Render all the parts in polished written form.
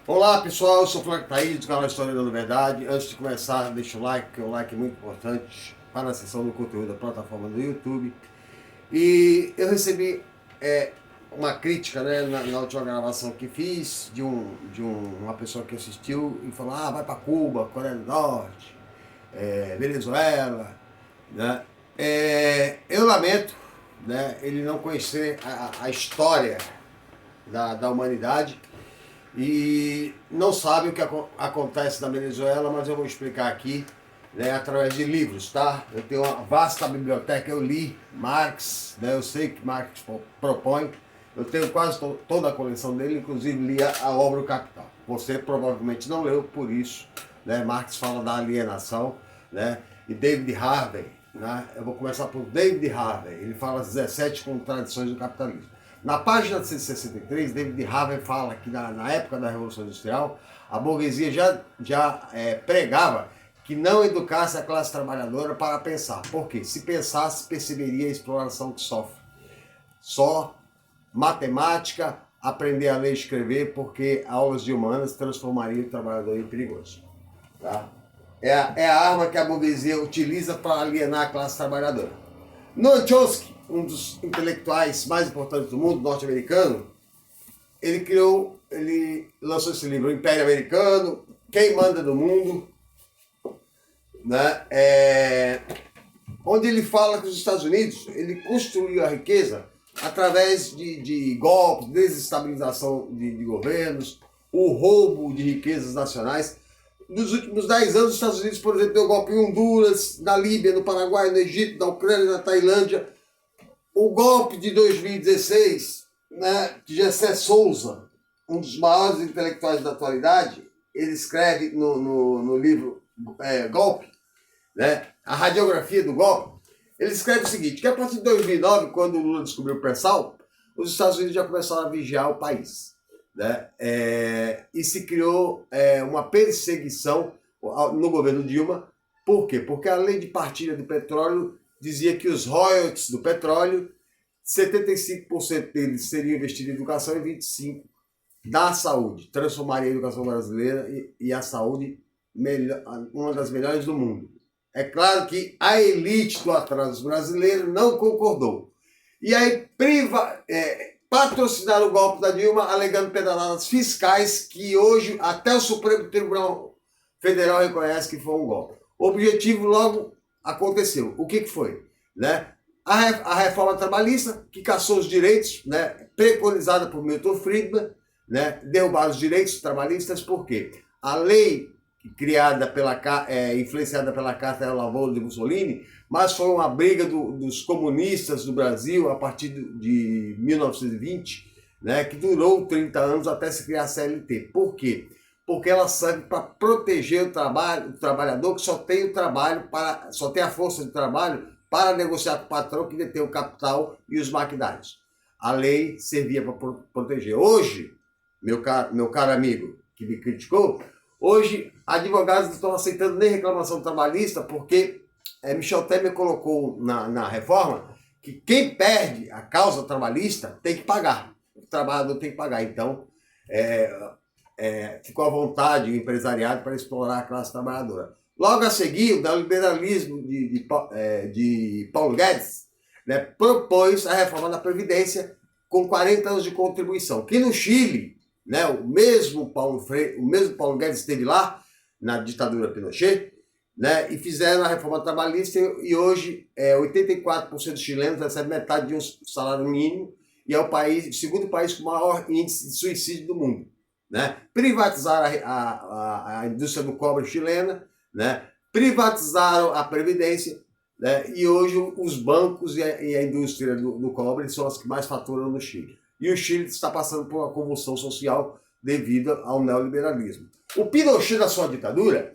Olá pessoal, eu sou o Flávio Thaís do canal História da Verdade. Antes de começar, deixa o like, que o like é muito importante para a seção do conteúdo da plataforma do YouTube. E eu recebi uma crítica, né, na última gravação que fiz uma pessoa que assistiu e falou: vai para Cuba, Coreia do Norte, Venezuela, né? Eu lamento, né, ele não conhecer a história da humanidade e não sabe o que acontece na Venezuela, mas eu vou explicar aqui, né, através de livros, tá? Eu tenho uma vasta biblioteca, eu li Marx, né, eu sei que Marx propõe, eu tenho quase toda a coleção dele, inclusive li a obra O Capital. Você provavelmente não leu, por isso, né, Marx fala da alienação, né, e David Harvey, né, eu vou começar por David Harvey, ele fala as 17 contradições do capitalismo. Na página 163, David Harvey fala que na época da Revolução Industrial, a burguesia já pregava que não educasse a classe trabalhadora para pensar. Por quê? Se pensasse, perceberia a exploração que sofre. Só matemática, aprender a ler e escrever, porque aulas de humanas transformariam o trabalhador em perigoso. Tá? É a arma que a burguesia utiliza para alienar a classe trabalhadora. Noam Chomsky, um dos intelectuais mais importantes do mundo, norte-americano, ele lançou esse livro, O Império Americano, Quem Manda no Mundo, né? Onde ele fala que os Estados Unidos ele construiu a riqueza através de golpes, desestabilização de governos, o roubo de riquezas nacionais. Nos últimos 10 anos, os Estados Unidos, por exemplo, deu golpe em Honduras, na Líbia, no Paraguai, no Egito, na Ucrânia, na Tailândia. O golpe de 2016, né, de Gessé Souza, um dos maiores intelectuais da atualidade, ele escreve no livro Golpe, né, a radiografia do golpe, ele escreve o seguinte, que a partir de 2009, quando o Lula descobriu o pré-sal, os Estados Unidos já começaram a vigiar o país. Né? E se criou uma perseguição no governo Dilma. Por quê? Porque a lei de partilha do petróleo dizia que os royalties do petróleo, 75% deles seriam investidos em educação e 25% da saúde. Transformaria a educação brasileira e a saúde uma das melhores do mundo. É claro que a elite do atraso brasileiro não concordou. E aí patrocinaram o golpe da Dilma, alegando pedaladas fiscais que hoje até o Supremo Tribunal Federal reconhece que foi um golpe. O objetivo logo aconteceu. O que foi? Né? A reforma trabalhista, que caçou os direitos, né, preconizada por Milton Friedman, né, derrubar os direitos trabalhistas, por quê? A lei criada influenciada pela Carta El Lavoro de Mussolini, mas foi uma briga dos comunistas do Brasil a partir de 1920, né, que durou 30 anos até se criar a CLT. Por quê? Porque ela serve para proteger o trabalhador que só tem a força de trabalho para negociar com o patrão que detém o capital e os maquinários. A lei servia para proteger. Hoje, meu caro amigo que me criticou, hoje advogados não estão aceitando nem reclamação trabalhista porque Michel Temer colocou na reforma que quem perde a causa trabalhista tem que pagar. O trabalhador tem que pagar. Então, ficou à vontade o empresariado para explorar a classe trabalhadora. Logo a seguir, o neoliberalismo de Paulo Guedes, né, propôs a reforma da Previdência com 40 anos de contribuição. Que no Chile, né, o mesmo Paulo Guedes esteve lá, na ditadura Pinochet, né, e fizeram a reforma trabalhista e hoje 84% dos chilenos recebem metade de um salário mínimo e é o segundo país com o maior índice de suicídio do mundo. Né? Privatizaram a indústria do cobre chilena, né? Privatizaram a Previdência, né? E hoje os bancos e a indústria do cobre são as que mais faturam no Chile. E o Chile está passando por uma convulsão social devido ao neoliberalismo. O Pinochet, da sua ditadura,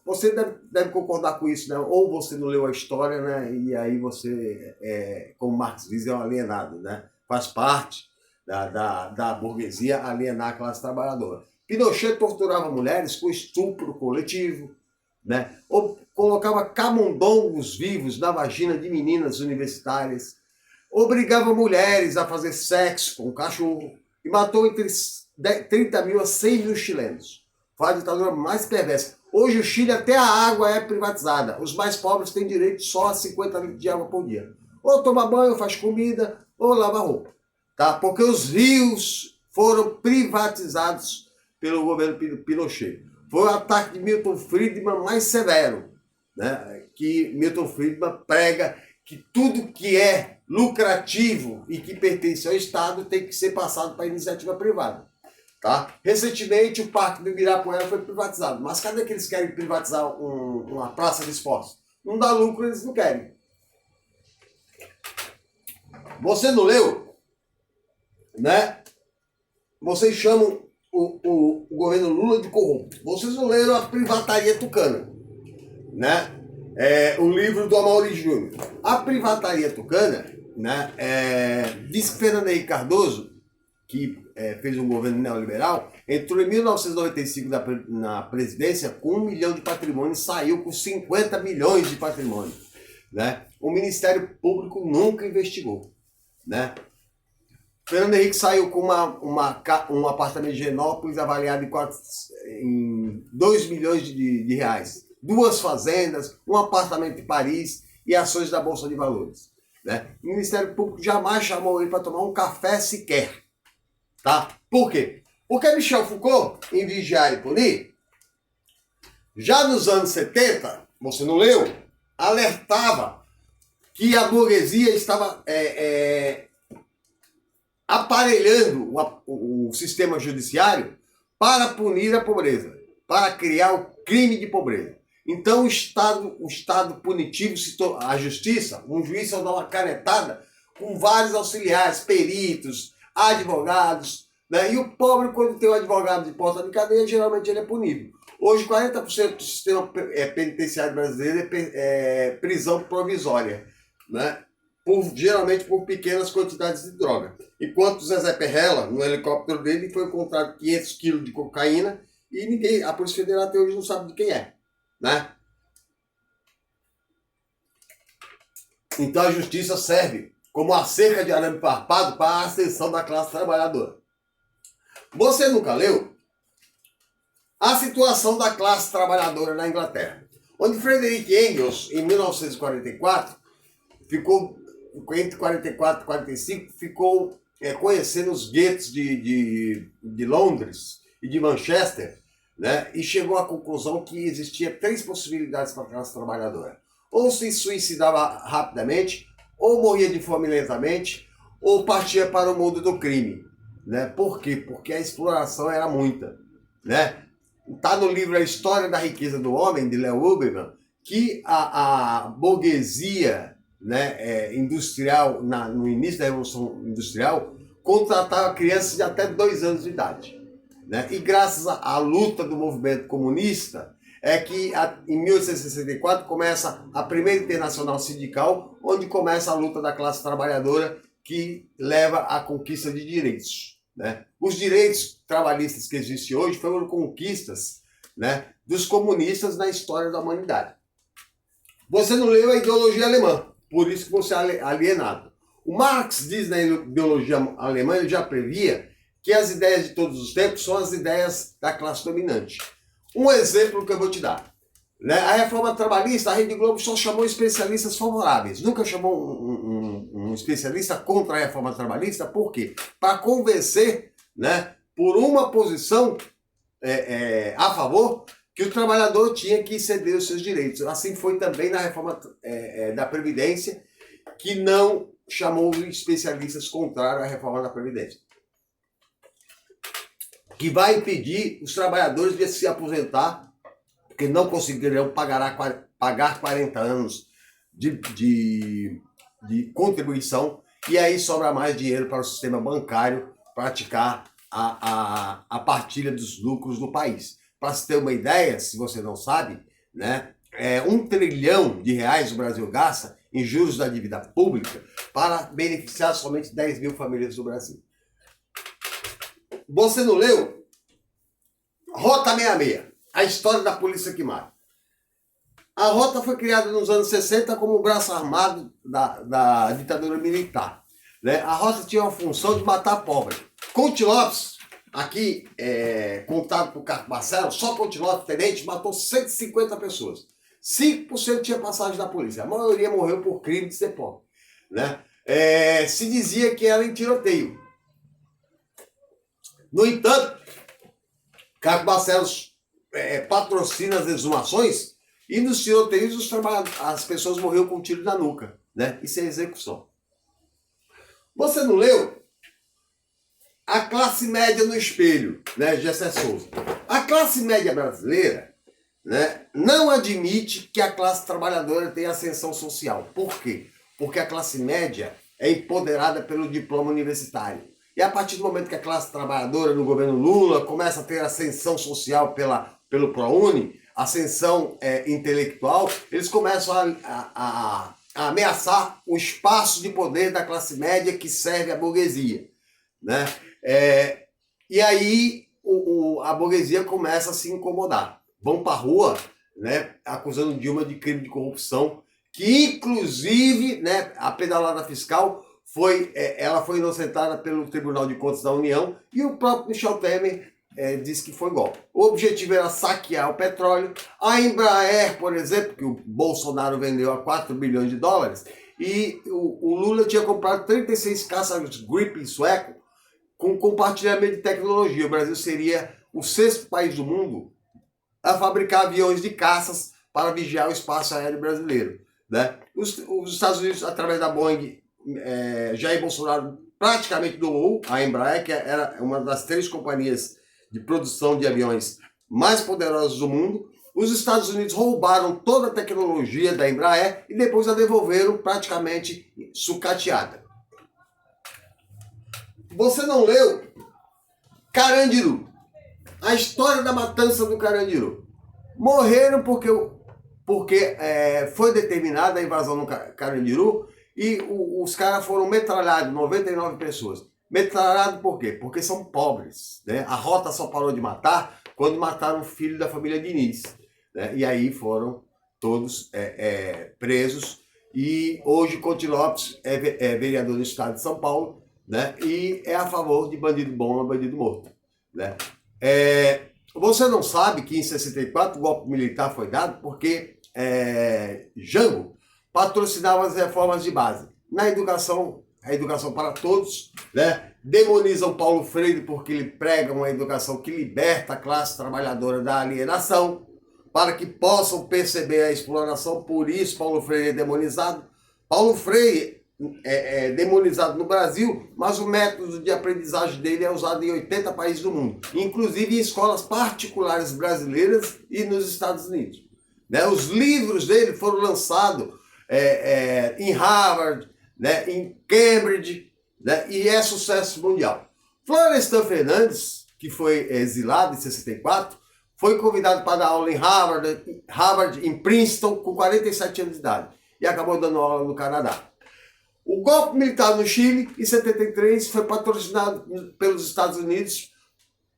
você deve concordar com isso, né? Ou você não leu a história, né? E aí você, como Marx diz, é um alienado, né? Faz parte da burguesia alienar a classe trabalhadora. Pinochet torturava mulheres com estupro coletivo, né? Ou colocava camundongos vivos na vagina de meninas universitárias, obrigava mulheres a fazer sexo com cachorro e matou entre 30 mil a 100 mil chilenos. Foi a ditadura mais perversa. Hoje o Chile até a água é privatizada. Os mais pobres têm direito só a 50 litros de água por dia. Ou toma banho, ou faz comida, ou lava roupa. Tá? Porque os rios foram privatizados pelo governo Pinochet. Foi o ataque de Milton Friedman mais severo, né? Que Milton Friedman prega que tudo que é lucrativo e que pertence ao Estado tem que ser passado para a iniciativa privada. Tá? Recentemente o Parque do Ibirapuera foi privatizado. Mas cadê que eles querem privatizar uma praça de esporte? Não dá lucro, eles não querem. Você não leu? Né? Vocês chamam o governo Lula de corrupto. Vocês não leram a Privataria Tucana, né? O livro do Amaury Júnior. A Privataria Tucana, né, diz que Fernando Henrique Cardoso, que fez um governo neoliberal, entrou em 1995 na presidência com 1 milhão de patrimônio e saiu com 50 milhões de patrimônio. Né? O Ministério Público nunca investigou. Né? Fernando Henrique saiu com um apartamento de Genópolis avaliado em 2 milhões de reais. 2 fazendas, um apartamento em Paris e ações da Bolsa de Valores. Né? O Ministério Público jamais chamou ele para tomar um café sequer. Tá? Por quê? Porque Michel Foucault, em Vigiar e Punir, já nos anos 70, você não leu, alertava que a burguesia estava aparelhando o sistema judiciário para punir a pobreza, para criar o crime de pobreza. Então o Estado punitivo, a justiça, um juiz só dá uma canetada com vários auxiliares, peritos, advogados, né? E o pobre, quando tem um advogado de porta de cadeia, geralmente ele é punido. Hoje 40% do sistema penitenciário brasileiro é prisão provisória, né? Geralmente por pequenas quantidades de droga. Enquanto o Zezé Perrella, no helicóptero dele, foi encontrado 500 quilos de cocaína e a Polícia Federal até hoje não sabe de quem é. Né? Então a justiça serve como a cerca de arame farpado para a ascensão da classe trabalhadora. Você nunca leu A situação da classe trabalhadora na Inglaterra, onde Frederick Engels, em 1944, ficou entre 44 e 45, ficou conhecendo os guetos de Londres e de Manchester, né? E chegou à conclusão que existia 3 possibilidades para a classe trabalhadora. Ou se suicidava rapidamente, ou morria de fome lentamente, ou partia para o mundo do crime. Né? Por quê? Porque a exploração era muita. Né? Está no livro A História da Riqueza do Homem, de Leo Huberman, que a burguesia, né, industrial, no início da Revolução Industrial, contratava crianças de até 2 anos de idade. Né? E graças à luta do movimento comunista, é que em 1864 começa a primeira Internacional Sindical, onde começa a luta da classe trabalhadora que leva à conquista de direitos. Né? Os direitos trabalhistas que existem hoje foram conquistas, né, dos comunistas na história da humanidade. Você não leu a ideologia alemã, por isso que você é alienado. O Marx diz na ideologia alemã, ele já previa que as ideias de todos os tempos são as ideias da classe dominante. Um exemplo que eu vou te dar. Né? A reforma trabalhista, a Rede Globo só chamou especialistas favoráveis. Nunca chamou um especialista contra a reforma trabalhista. Por quê? Para convencer, né, por uma posição a favor, que o trabalhador tinha que ceder os seus direitos. Assim foi também na reforma da Previdência, que não chamou os especialistas contrários à reforma da Previdência, que vai impedir os trabalhadores de se aposentar, porque não conseguirão pagar 40 anos de contribuição, e aí sobra mais dinheiro para o sistema bancário praticar a partilha dos lucros do país. Para se ter uma ideia, se você não sabe, né, R$1 trilhão o Brasil gasta em juros da dívida pública para beneficiar somente 10 mil famílias do Brasil. Você não leu? Rota 66, a história da polícia que mata. A Rota foi criada nos anos 60 como braço armado da ditadura militar. Né? A Rota tinha a função de matar pobre. Couto Lopes, aqui, contado por Carlos Barcelos, só continuou tenente, matou 150 pessoas. 5% tinha passagem da polícia. A maioria morreu por crime de ser pobre, né? Se dizia que era em tiroteio. No entanto, Carlos Barcelos patrocina as exumações e nos tiroteios as pessoas morreram com um tiro na nuca, né? Isso é execução. Você não leu? A classe média no espelho, né, Gessé Souza. A classe média brasileira, né, não admite que a classe trabalhadora tenha ascensão social. Por quê? Porque a classe média é empoderada pelo diploma universitário. E a partir do momento que a classe trabalhadora no governo Lula começa a ter ascensão social pelo ProUni, ascensão intelectual, eles começam a ameaçar o espaço de poder da classe média que serve à burguesia, né? E aí a burguesia começa a se incomodar. Vão para a rua, né, acusando Dilma de crime de corrupção, que inclusive, né, a pedalada fiscal ela foi inocentada pelo Tribunal de Contas da União e o próprio Michel Temer disse que foi golpe. O objetivo era saquear o petróleo. A Embraer, por exemplo, que o Bolsonaro vendeu a 4 bilhões de dólares, e o Lula tinha comprado 36 caças Gripen sueco com compartilhamento de tecnologia. O Brasil seria o 6º país do mundo a fabricar aviões de caças para vigiar o espaço aéreo brasileiro, né? Os Estados Unidos, através da Boeing, Jair Bolsonaro praticamente doou a Embraer, que era uma das 3 companhias de produção de aviões mais poderosas do mundo. Os Estados Unidos roubaram toda a tecnologia da Embraer e depois a devolveram praticamente sucateada. Você não leu Carandiru? A história da matança do Carandiru. Morreram porque foi determinada a invasão no Carandiru e os caras foram metralhados, 99 pessoas. Metralhados por quê? Porque são pobres, né? A rota só parou de matar quando mataram o filho da família Diniz, né? E aí foram todos presos. E hoje Couto Lopes é vereador do estado de São Paulo, né? E é a favor de bandido bom a bandido morto, né? Você não sabe que em 64 o golpe militar foi dado porque Jango patrocinava as reformas de base. Na educação, a educação para todos, né? Demonizam Paulo Freire porque ele prega uma educação que liberta a classe trabalhadora da alienação, para que possam perceber a exploração. Por isso Paulo Freire é demonizado. Paulo Freire é demonizado no Brasil, mas o método de aprendizagem dele é usado em 80 países do mundo, inclusive em escolas particulares brasileiras e nos Estados Unidos, né? Os livros dele foram lançados em Harvard, né, em Cambridge, né, e é sucesso mundial. Florestan Fernandes, que foi exilado em 64, foi convidado para dar aula em Harvard, em Princeton, com 47 anos de idade, e acabou dando aula no Canadá. O golpe militar no Chile, em 73, foi patrocinado pelos Estados Unidos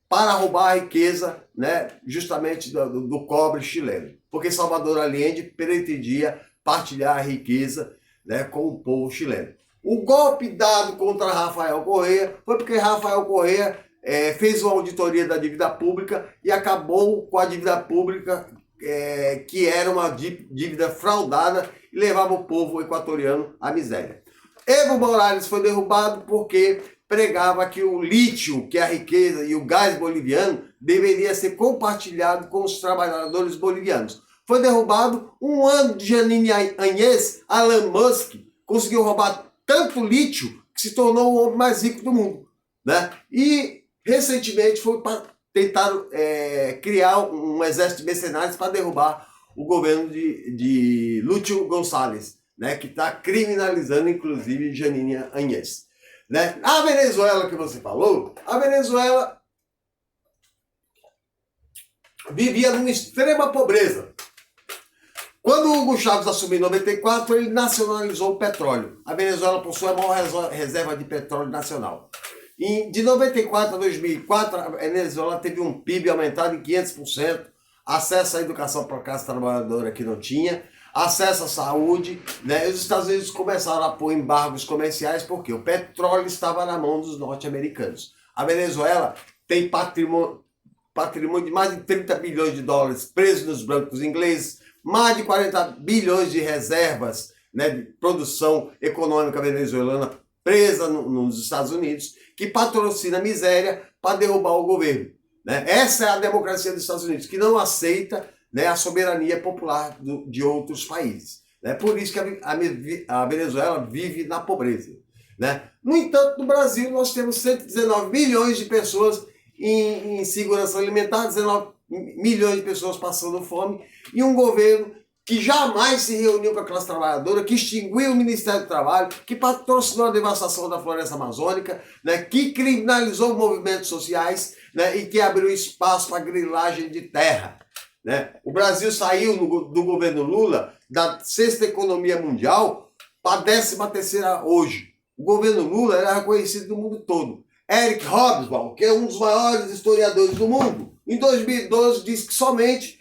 para roubar a riqueza, né, justamente do cobre chileno, porque Salvador Allende pretendia partilhar a riqueza, né, com o povo chileno. O golpe dado contra Rafael Correa foi porque Rafael Correa fez uma auditoria da dívida pública e acabou com a dívida pública, que era uma dívida fraudada e levava o povo equatoriano à miséria. Evo Morales foi derrubado porque pregava que o lítio, que é a riqueza, e o gás boliviano deveria ser compartilhado com os trabalhadores bolivianos. Foi derrubado um ano de Jeanine Áñez. Elon Musk conseguiu roubar tanto lítio que se tornou o homem mais rico do mundo, né? E recentemente foi para tentar criar um exército de mercenários para derrubar o governo de Lúcio Gonçalves, né, que está criminalizando inclusive Jeanine Áñez, né? A Venezuela que você falou, a Venezuela vivia numa extrema pobreza. Quando o Hugo Chávez assumiu em 94, ele nacionalizou o petróleo. A Venezuela possui a maior reserva de petróleo nacional. De 94 a 2004, a Venezuela teve um PIB aumentado em 500%, acesso à educação para a classe trabalhadora que não tinha, acesso à saúde, né? Os Estados Unidos começaram a pôr embargos comerciais porque o petróleo estava na mão dos norte-americanos. A Venezuela tem patrimônio de mais de 30 bilhões de dólares preso nos bancos ingleses, mais de 40 bilhões de reservas, né, de produção econômica venezuelana presa nos Estados Unidos, que patrocina a miséria para derrubar o governo. Né? Essa é a democracia dos Estados Unidos, que não aceita, né, a soberania popular de outros países. Né? Por isso que a Venezuela vive na pobreza. Né? No entanto, no Brasil, nós temos 119 milhões de pessoas em segurança alimentar, 19 milhões de pessoas passando fome, e um governo que jamais se reuniu com a classe trabalhadora, que extinguiu o Ministério do Trabalho, que patrocinou a devastação da floresta amazônica, né, que criminalizou movimentos sociais, né, e que abriu espaço para grilagem de terra. Né? O Brasil saiu do governo Lula da 6ª economia mundial para a 13ª hoje. O governo Lula era reconhecido no mundo todo. Eric Hobsbawm, que é um dos maiores historiadores do mundo, em 2012 disse que somente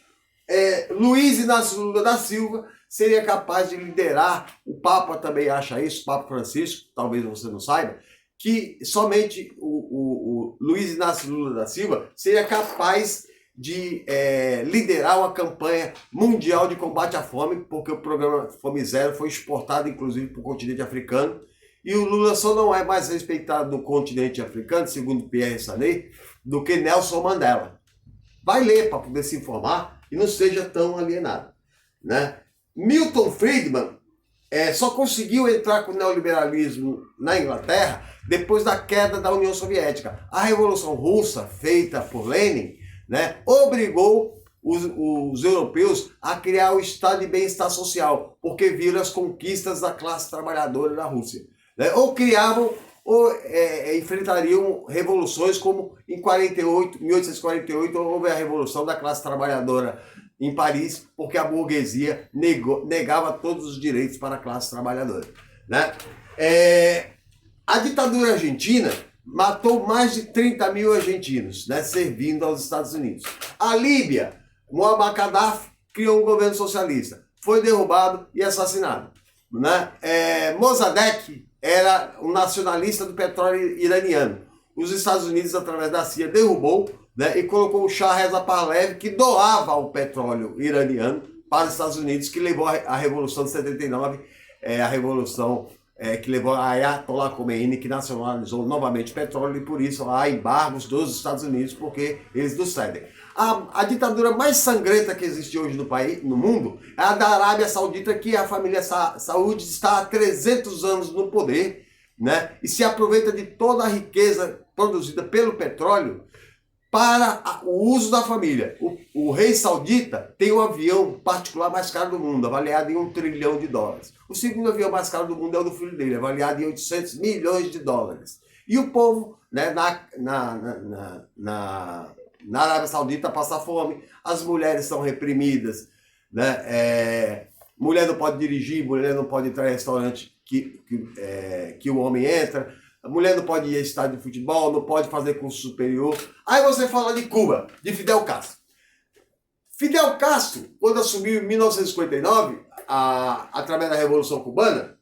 Luiz Inácio Lula da Silva seria capaz de liderar, o Papa também acha isso, o Papa Francisco, talvez você não saiba, que somente o Luiz Inácio Lula da Silva seria capaz de liderar uma campanha mundial de combate à fome, porque o programa Fome Zero foi exportado, inclusive, para o continente africano, e o Lula só não é mais respeitado no continente africano, segundo Pierre Sané, do que Nelson Mandela. Vai ler para poder se informar e não seja tão alienado. Né? Milton Friedman só conseguiu entrar com o neoliberalismo na Inglaterra depois da queda da União Soviética. A Revolução Russa, feita por Lenin, né, obrigou os europeus a criar o estado de bem-estar social, porque viram as conquistas da classe trabalhadora da Rússia. Né? Ou criavam ou enfrentariam revoluções como em 1848 houve a Revolução da Classe Trabalhadora em Paris, porque a burguesia negava todos os direitos para a classe trabalhadora. Né? A ditadura argentina matou mais de 30 mil argentinos, né, servindo aos Estados Unidos. A Líbia, Muammar Gaddafi criou um governo socialista, foi derrubado e assassinado. Né? Mossadegh era um nacionalista do petróleo iraniano. Os Estados Unidos, através da CIA, derrubou, né, e colocou o Shah Reza Pahlavi, que doava o petróleo iraniano para os Estados Unidos, que levou à Revolução de 79, a revolução que levou a Ayatollah Khomeini, que nacionalizou novamente o petróleo, e por isso há embargos dos Estados Unidos, porque eles nos cedem. A ditadura mais sangrenta que existe hoje no mundo é a da Arábia Saudita, que a família Saúde está há 300 anos no poder, né, e se aproveita de toda a riqueza produzida pelo petróleo para o uso da família. O rei saudita tem o avião particular mais caro do mundo, avaliado em $1 trilhão. O segundo avião mais caro do mundo é o do filho dele, avaliado em 800 milhões de dólares. E o povo, né, na Arábia Saudita passa fome, as mulheres são reprimidas, né? Mulher não pode dirigir, mulher não pode entrar em restaurante que o homem entra, a mulher não pode ir a estádio de futebol, não pode fazer curso superior. Aí você fala de Cuba, de Fidel Castro. Fidel Castro, quando assumiu em 1959, através da Revolução Cubana,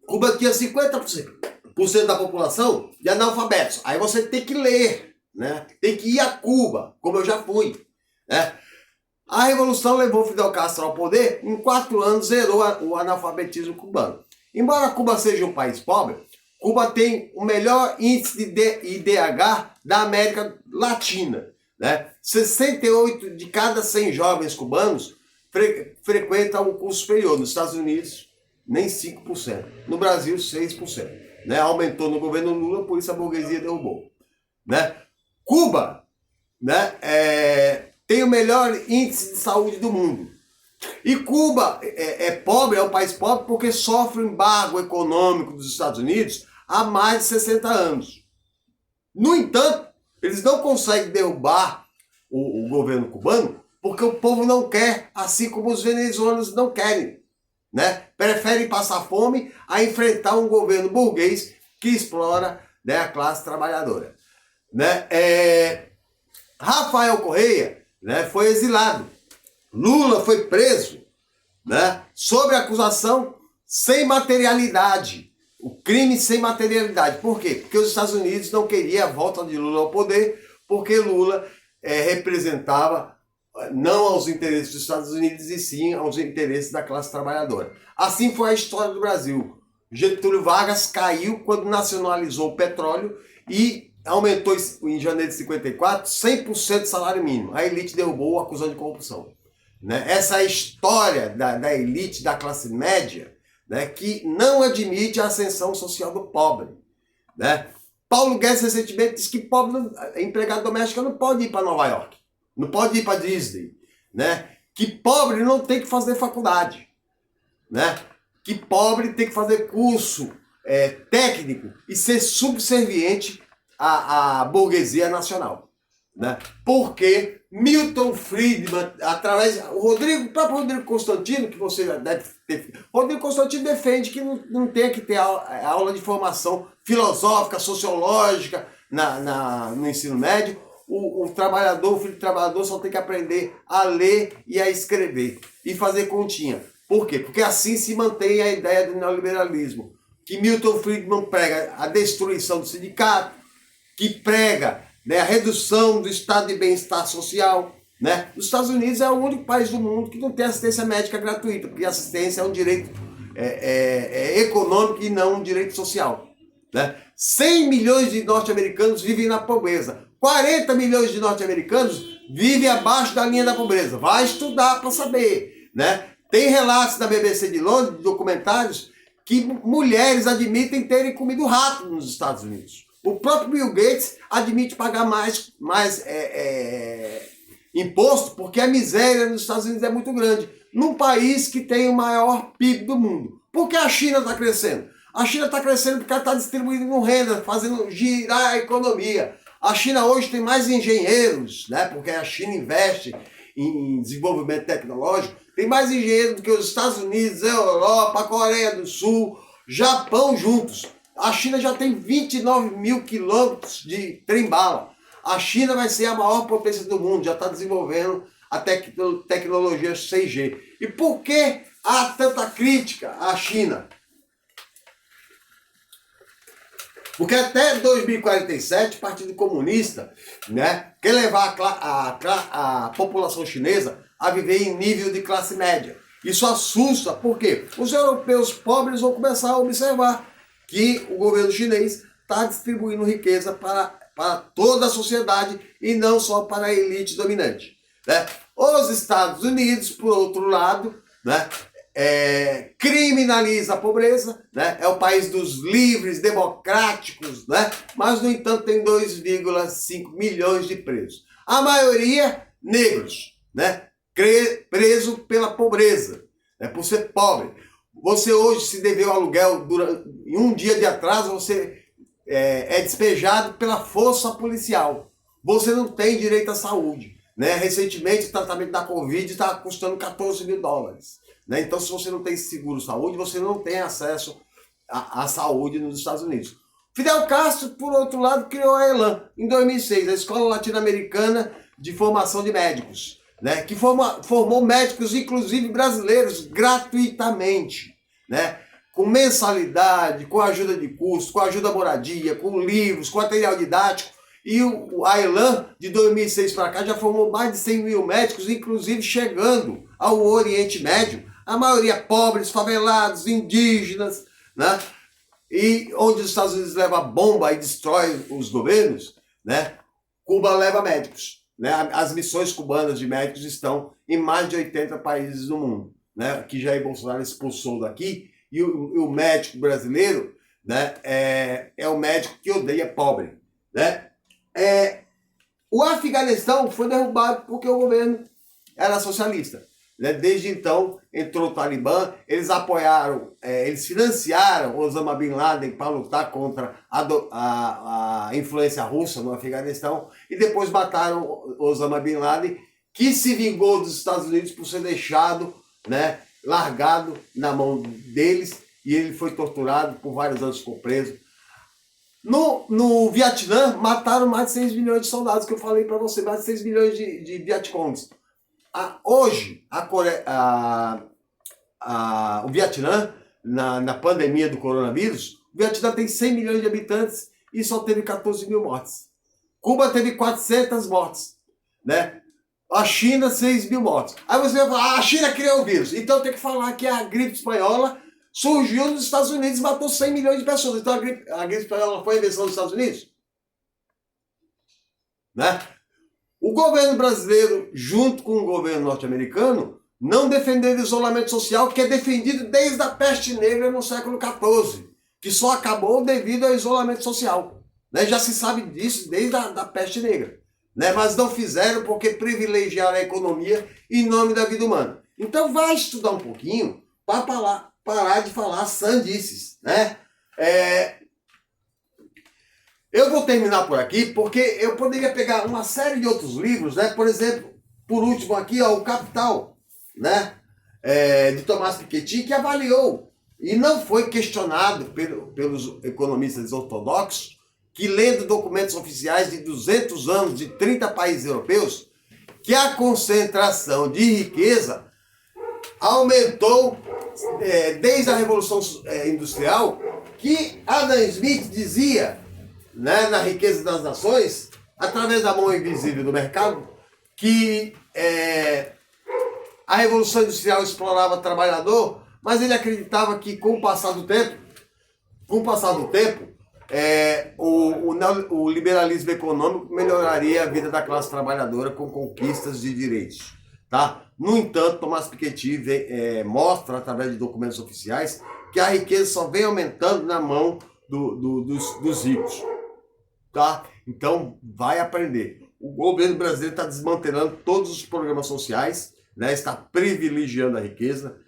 Cuba tinha 50% da população de analfabetos. Aí você tem que ler, né? Tem que ir a Cuba, como eu já fui. Né? A Revolução levou Fidel Castro ao poder, em 4 anos zerou o analfabetismo cubano. Embora Cuba seja um país pobre, Cuba tem o melhor índice de IDH da América Latina. Né? 68 de cada 100 jovens cubanos frequentam o curso superior. Nos Estados Unidos, nem 5%. No Brasil, 6%. Né? Aumentou no governo Lula, por isso a burguesia derrubou. Né? Cuba, né, tem o melhor índice de saúde do mundo. E Cuba é pobre, é um país pobre, porque sofre o embargo econômico dos Estados Unidos há mais de 60 anos. No entanto, eles não conseguem derrubar o governo cubano porque o povo não quer, assim como os venezuelanos não querem. Né? Preferem passar fome a enfrentar um governo burguês que explora, né, a classe trabalhadora. Né? Rafael Correia, né, foi exilado. Lula foi preso, né, sob acusação sem materialidade. o crime sem materialidade. Por quê? Porque os Estados Unidos não queriam a volta de Lula ao poder, porque Lula representava não aos interesses dos Estados Unidos, e sim aos interesses da classe trabalhadora. Assim foi a história do Brasil. Getúlio Vargas caiu quando nacionalizou o petróleo e aumentou em janeiro de 54 100% do salário mínimo. A elite derrubou acusando de corrupção. Né? Essa é a história da elite, da classe média, né, que não admite a ascensão social do pobre. Né? Paulo Guedes recentemente disse que pobre, empregado doméstico, não pode ir para Nova York, não pode ir para Disney. Né? Que pobre não tem que fazer faculdade. Né? Que pobre tem que fazer curso técnico e ser subserviente à burguesia nacional. Né? Porque Milton Friedman, através... O próprio Rodrigo Constantino, que você deve ter... Rodrigo Constantino defende que não tenha que ter aula de formação filosófica, sociológica no ensino médio. O trabalhador, o filho do trabalhador só tem que aprender a ler e a escrever e fazer continha. Por quê? Porque assim se mantém a ideia do neoliberalismo, que Milton Friedman prega a destruição do sindicato, que prega, né, a redução do estado de bem-estar social. Né? Os Estados Unidos é o único país do mundo que não tem assistência médica gratuita, porque a assistência é um direito econômico e não um direito social. Né? 100 milhões de norte-americanos vivem na pobreza. 40 milhões de norte-americanos vivem abaixo da linha da pobreza. Vai estudar para saber. Né? Tem relatos da BBC de Londres, documentários, que mulheres admitem terem comido rato nos Estados Unidos. O próprio Bill Gates admite pagar mais imposto porque a miséria nos Estados Unidos é muito grande. Num país que tem o maior PIB do mundo. Por que a China está crescendo? A China está crescendo porque ela está distribuindo renda, fazendo girar a economia. A China hoje tem mais engenheiros, né? Porque a China investe em desenvolvimento tecnológico. Tem mais engenheiros do que os Estados Unidos, a Europa, a Coreia do Sul, Japão juntos. A China já tem 29 mil quilômetros de trem-bala. A China vai ser a maior potência do mundo, já está desenvolvendo a tecnologia 6G. E por que há tanta crítica à China? Porque até 2047 o Partido Comunista, né, quer levar a população chinesa a viver em nível de classe média. Isso assusta, por quê? Os europeus pobres vão começar a observar que o governo chinês está distribuindo riqueza para toda a sociedade e não só para a elite dominante. Né? Os Estados Unidos, por outro lado, né, criminaliza a pobreza, né? É o país dos livres, democráticos, né? Mas, no entanto, tem 2,5 milhões de presos. A maioria negros, né? Preso pela pobreza, né? Por ser pobre. Você hoje, se deveu aluguel em um dia de atraso, você é despejado pela força policial. Você não tem direito à saúde. Né? Recentemente, o tratamento da Covid está custando 14 mil dólares. Né? Então, se você não tem seguro-saúde, você não tem acesso à saúde nos Estados Unidos. Fidel Castro, por outro lado, criou a ELAN em 2006, a Escola Latino-Americana de Formação de Médicos, né? Que formou médicos, inclusive brasileiros, gratuitamente, né? Com mensalidade, com ajuda de custo, com ajuda à moradia, com livros, com material didático. E a ELAN, de 2006 para cá, já formou mais de 100 mil médicos, inclusive chegando ao Oriente Médio, a maioria pobres, favelados, indígenas, né? E onde os Estados Unidos levam bomba e destrói os governos, né? Cuba leva médicos. Né? As missões cubanas de médicos estão em mais de 80 países do mundo, né? Que Jair Bolsonaro expulsou daqui, e o médico brasileiro, né? É o médico que odeia pobre. Né? O Afeganistão foi derrubado porque o governo era socialista. Né? Desde então, entrou o Talibã, eles apoiaram, eles financiaram Osama Bin Laden para lutar contra a influência russa no Afeganistão, e depois mataram Osama Bin Laden, que se vingou dos Estados Unidos por ser deixado, né, largado na mão deles, e ele foi torturado por vários anos, ficou preso. No Vietnã, mataram mais de 6 milhões de soldados, que eu falei para você, mais de 6 milhões de Vietcongs. Hoje, o Vietnã, na pandemia do coronavírus, O Vietnã tem 100 milhões de habitantes e só teve 14 mil mortes. Cuba teve 400 mortes, né? A China, 6 mil mortes. Aí você vai falar, a China criou o vírus. Então tem que falar que a gripe espanhola surgiu nos Estados Unidos e matou 100 milhões de pessoas. Então a gripe espanhola foi invenção dos Estados Unidos? Né? O governo brasileiro, junto com o governo norte-americano, não defenderam o isolamento social, que é defendido desde a peste negra no século XIV, que só acabou devido ao isolamento social. Né? Já se sabe disso desde a peste negra. Né? Mas não fizeram porque privilegiaram a economia em nome da vida humana. Então vai estudar um pouquinho para parar de falar sandices. Né? Eu vou terminar por aqui, porque eu poderia pegar uma série de outros livros, né? Por exemplo, por último aqui, ó, O Capital, né? De Thomas Piketty, que avaliou e não foi questionado pelos economistas ortodoxos, que lendo documentos oficiais de 200 anos de 30 países europeus, que a concentração de riqueza aumentou desde a Revolução Industrial, que Adam Smith dizia, né, na Riqueza das Nações, através da mão invisível do mercado, que a Revolução Industrial explorava o trabalhador, mas ele acreditava que com o passar do tempo, o liberalismo econômico melhoraria a vida da classe trabalhadora com conquistas de direitos. Tá? No entanto, Thomas Piketty mostra, através de documentos oficiais, que a riqueza só vem aumentando na mão dos ricos. Tá? Então, vai aprender. O governo brasileiro está desmantelando todos os programas sociais, né? Está privilegiando a riqueza,